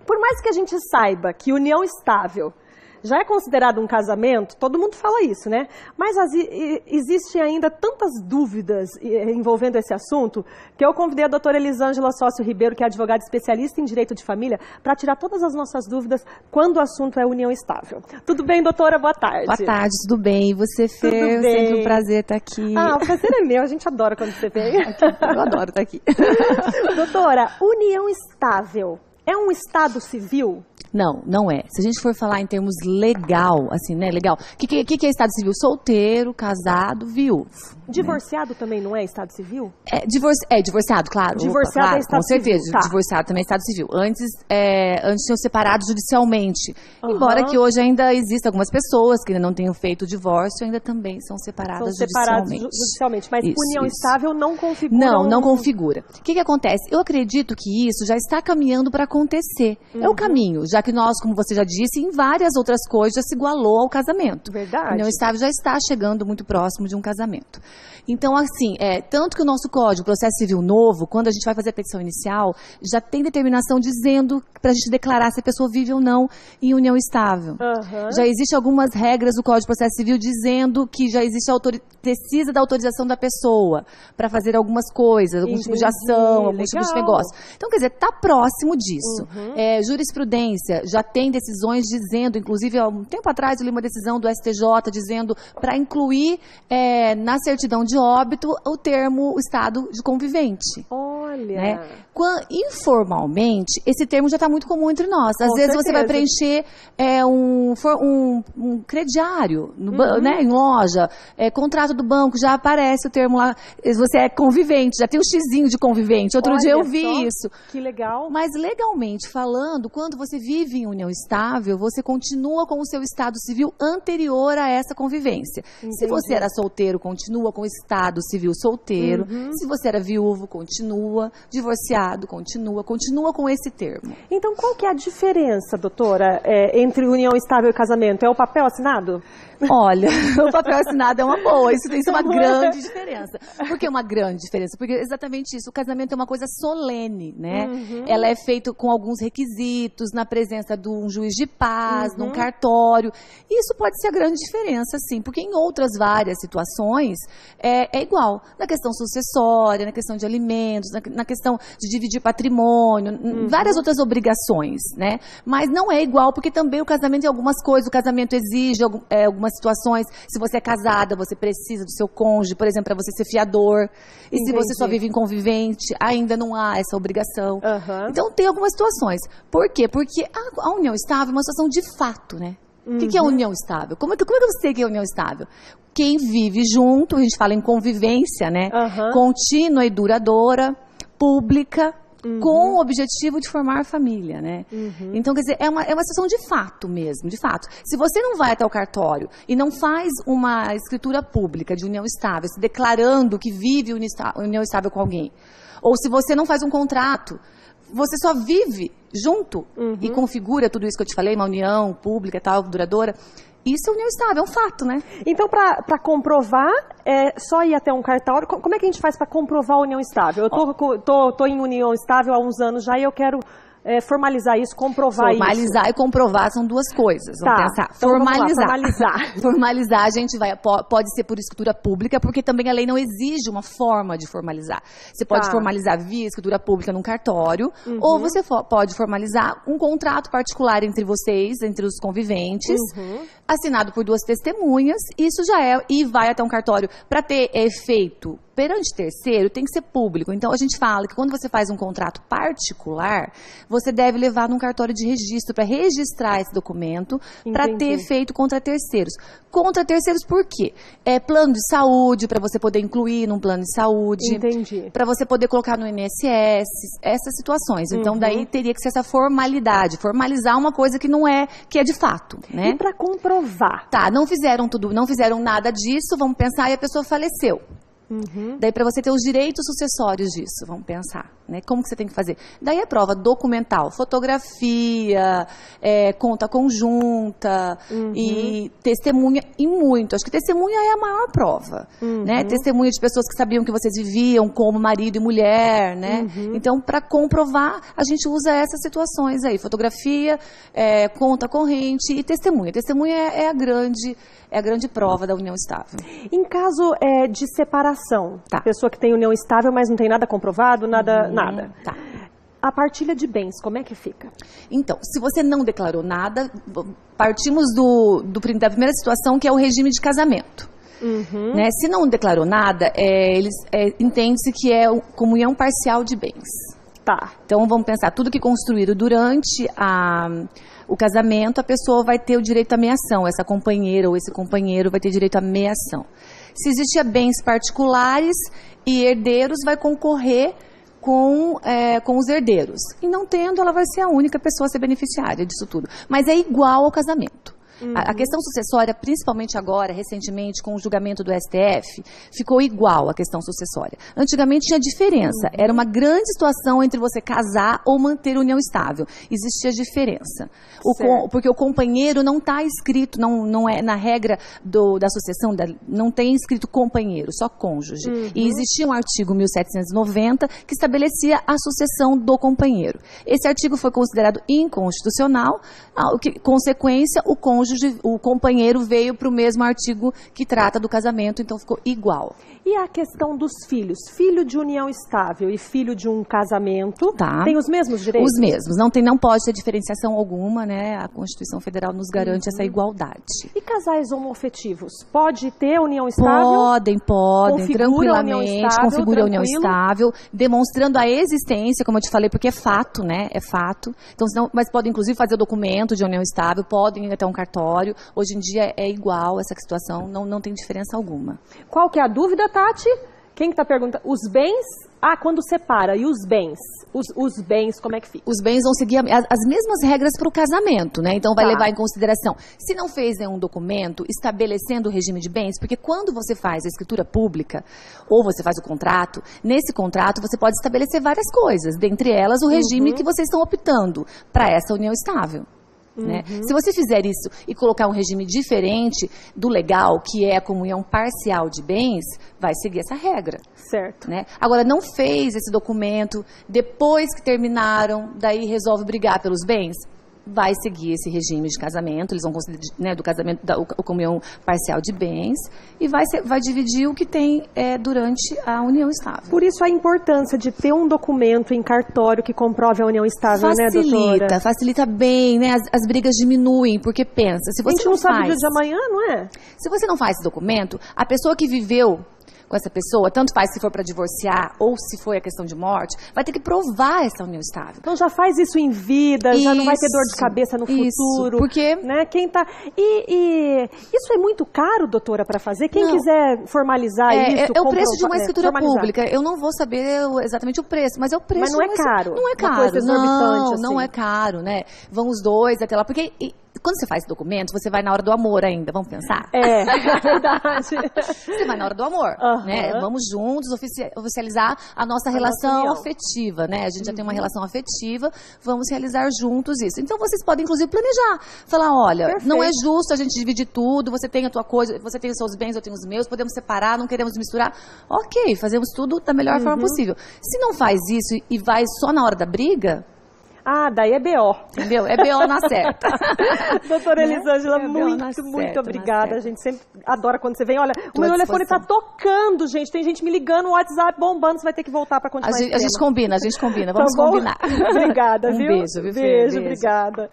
Por mais que a gente saiba que união estável já é considerado um casamento, todo mundo fala isso, né? Mas existem ainda tantas dúvidas envolvendo esse assunto, que eu convidei a doutora Elisângela Sócio Ribeiro, que é advogada especialista em direito de família, para tirar todas as nossas dúvidas quando o assunto é união estável. Tudo bem, doutora? Boa tarde. Boa tarde, tudo bem? E você, Fer? Tudo bem. Sempre um prazer estar aqui. Ah, o prazer é meu, a gente adora quando você vem. Eu adoro estar aqui. Doutora, união estável é um estado civil? Não, não é. Se a gente for falar em termos legal, assim, né, legal. O que é estado civil? Solteiro, casado, viúvo. Divorciado também não é estado civil? Divorciado, claro. Divorciado claro, é estado com certeza, civil. Tá. Divorciado também é estado civil. Antes tinham separado judicialmente. Embora que hoje ainda existam algumas pessoas que ainda não tenham feito o divórcio, ainda também são separadas judicialmente. Mas união estável não configura? Não configura. O que acontece? Eu acredito que isso já está caminhando para acontecer. É o caminho, já que nós, como você já disse, em várias outras coisas já se igualou ao casamento. Verdade. União estável já está chegando muito próximo de um casamento. Então, assim, tanto que o nosso Código, Processo Civil Novo, quando a gente vai fazer a petição inicial, já tem determinação dizendo para a gente declarar se a pessoa vive ou não em união estável. Já existem algumas regras do Código de Processo Civil dizendo que já existe precisa da autorização da pessoa para fazer algumas coisas, algum tipo de ação, algum tipo de negócio. Então, quer dizer, está próximo disso. Jurisprudência já tem decisões dizendo, inclusive, há um tempo atrás eu li uma decisão do STJ dizendo para incluir na certidão de óbito o termo estado de convivente. Olha! Né? Informalmente, esse termo já está muito comum entre nós. Às vezes você vai preencher um crediário né, em loja, contrato do banco, já aparece o termo lá, você é convivente, já tem um xizinho de convivente. Outro dia eu vi isso. Que legal. Mas legalmente falando, quando você vive em união estável, você continua com o seu estado civil anterior a essa convivência. Entendi. Se você era solteiro, continua com o estado civil solteiro. Se você era viúvo, continua. Divorciado, continua com esse termo. Então, qual que é a diferença, doutora, entre união estável e casamento? É o papel assinado? Olha, o papel assinado é uma boa, isso é uma grande diferença. Por que uma grande diferença? Porque exatamente isso, o casamento é uma coisa solene, né? Ela é feita com alguns requisitos, na presença de um juiz de paz, num cartório. Isso pode ser a grande diferença, sim, porque em outras várias situações é igual. Na questão sucessória, na questão de alimentos, na questão de dividir patrimônio, várias outras obrigações, né? Mas não é igual, porque também o casamento tem algumas coisas, o casamento exige algumas situações. Se você é casada, você precisa do seu cônjuge, por exemplo, para você ser fiador. E se você só vive em convivente, ainda não há essa obrigação. Então tem algumas situações. Por quê? Porque a união estável é uma situação de fato, né? O que é a união estável? Como é que eu sei que é a união estável? Quem vive junto, a gente fala em convivência, né? Contínua e duradoura, pública, com o objetivo de formar família, né? Então, quer dizer, é uma situação de fato mesmo, de fato. Se você não vai até o cartório e não faz uma escritura pública de união estável, se declarando que vive união estável com alguém, ou se você não faz um contrato, você só vive junto e configura tudo isso que eu te falei, uma união pública, tal, duradoura. Isso é união estável, é um fato, né? Então, para comprovar, é só ir até um cartório. Como é que a gente faz para comprovar a união estável? Eu tô em união estável há uns anos já e eu quero formalizar isso, comprovar isso. Formalizar e comprovar são duas coisas. Vamos pensar. Então formalizar. Formalizar, a gente pode ser por escritura pública, porque também a lei não exige uma forma de formalizar. Você pode formalizar via escritura pública num cartório, ou você pode formalizar um contrato particular entre vocês, entre os conviventes, assinado por duas testemunhas. Isso já e vai até um cartório. Para ter efeito perante terceiro, tem que ser público. Então, a gente fala que quando você faz um contrato particular, você deve levar num cartório de registro para registrar esse documento, para ter efeito contra terceiros. Contra terceiros por quê? Plano de saúde, para você poder incluir num plano de saúde. Para você poder colocar no INSS, essas situações. Então, daí teria que ser essa formalidade. Formalizar uma coisa que não é, que é de fato, né? E para comprovar? Não fizeram nada disso, vamos pensar, e a pessoa faleceu. Daí para você ter os direitos sucessórios disso, vamos pensar, né? Como que você tem que fazer? Daí a prova documental, fotografia, conta conjunta e testemunha e muito. Acho que testemunha é a maior prova, né? Testemunha de pessoas que sabiam que vocês viviam como marido e mulher, né? Então, para comprovar, a gente usa essas situações aí, fotografia, conta corrente e testemunha. Testemunha é a grande prova da união estável. Em caso de separação, pessoa que tem união estável, mas não tem nada comprovado, nada. Tá. A partilha de bens, como é que fica? Então, se você não declarou nada, partimos da primeira situação, que é o regime de casamento. Né? Se não declarou nada, entende-se que é comunhão parcial de bens. Tá. Então, vamos pensar, tudo que construíram durante o casamento, a pessoa vai ter o direito à meação. Essa companheira ou esse companheiro vai ter direito à meação. Se existia bens particulares e herdeiros, vai concorrer com os herdeiros. E não tendo, ela vai ser a única pessoa a ser beneficiária disso tudo. Mas é igual ao casamento. A questão sucessória, principalmente agora, recentemente, com o julgamento do STF, ficou igual à questão sucessória. Antigamente tinha diferença. Era uma grande situação entre você casar ou manter união estável. Existia diferença. Porque o companheiro não está escrito, não é na regra da sucessão, não tem escrito companheiro, só cônjuge. E existia um artigo 1790 que estabelecia a sucessão do companheiro. Esse artigo foi considerado inconstitucional, consequência, o companheiro veio para o mesmo artigo que trata do casamento, então ficou igual. E a questão dos filhos? Filho de união estável e filho de um casamento, tem os mesmos direitos? Os mesmos, não pode ter diferenciação alguma, né? A Constituição Federal nos garante essa igualdade. E casais homoafetivos? Pode ter união estável? Podem, tranquilamente, configura a união estável, demonstrando a existência, como eu te falei, porque é fato, né? É fato. Então, mas podem, inclusive, fazer documento de união estável, podem ir até um cartório. Hoje em dia é igual essa situação, não tem diferença alguma. Qual que é a dúvida, Tati? Quem que está perguntando? Os bens? Quando separa. E os bens? Os bens, como é que fica? Os bens vão seguir as mesmas regras para o casamento, né? Então vai levar em consideração. Se não fez nenhum documento estabelecendo o regime de bens, porque quando você faz a escritura pública, ou você faz o contrato, nesse contrato você pode estabelecer várias coisas, dentre elas o regime que vocês estão optando para essa união estável. Né? Se você fizer isso e colocar um regime diferente do legal, que é a comunhão parcial de bens, vai seguir essa regra. Certo. Né? Agora, não fez esse documento, depois que terminaram, daí resolve brigar pelos bens, vai seguir esse regime de casamento, eles vão considerar, né, do casamento, a comunhão parcial de bens, e vai dividir o que tem durante a união estável. Por isso a importância de ter um documento em cartório que comprove a união estável, né, doutora? Facilita bem, né, as brigas diminuem, porque pensa, se você não sabe o dia de amanhã, não é? Se você não faz esse documento, a pessoa que viveu com essa pessoa, tanto faz se for para divorciar ou se for a questão de morte, vai ter que provar essa união estável. Então já faz isso em vida, já não vai ter dor de cabeça no futuro. Porque, né, quem tá e isso é muito caro, doutora, para fazer. Quem quiser formalizar isso, é o preço de uma escritura pública. Eu não vou saber exatamente o preço, mas é o preço. Mas não é caro. Não é caro. Uma coisa exorbitante, assim. Não é caro, né? Vão os dois até lá, porque quando você faz documento, você vai na hora do amor ainda, vamos pensar? É verdade. Você vai na hora do amor, né? Vamos juntos oficializar a nossa relação afetiva, né? A gente já tem uma relação afetiva, vamos realizar juntos isso. Então, vocês podem, inclusive, planejar. Falar, olha, não é justo a gente dividir tudo, você tem a tua coisa, você tem os seus bens, eu tenho os meus, podemos separar, não queremos misturar. Ok, fazemos tudo da melhor forma possível. Se não faz isso e vai só na hora da briga... daí é BO. Entendeu? É BO na certa. Doutora Elisângela, muito obrigada. A gente sempre adora quando você vem. Olha, o meu telefone tá tocando, gente. Tem gente me ligando, o WhatsApp bombando. Você vai ter que voltar para continuar a gente combina. Vamos combinar. Obrigada, viu? Beijo, obrigada.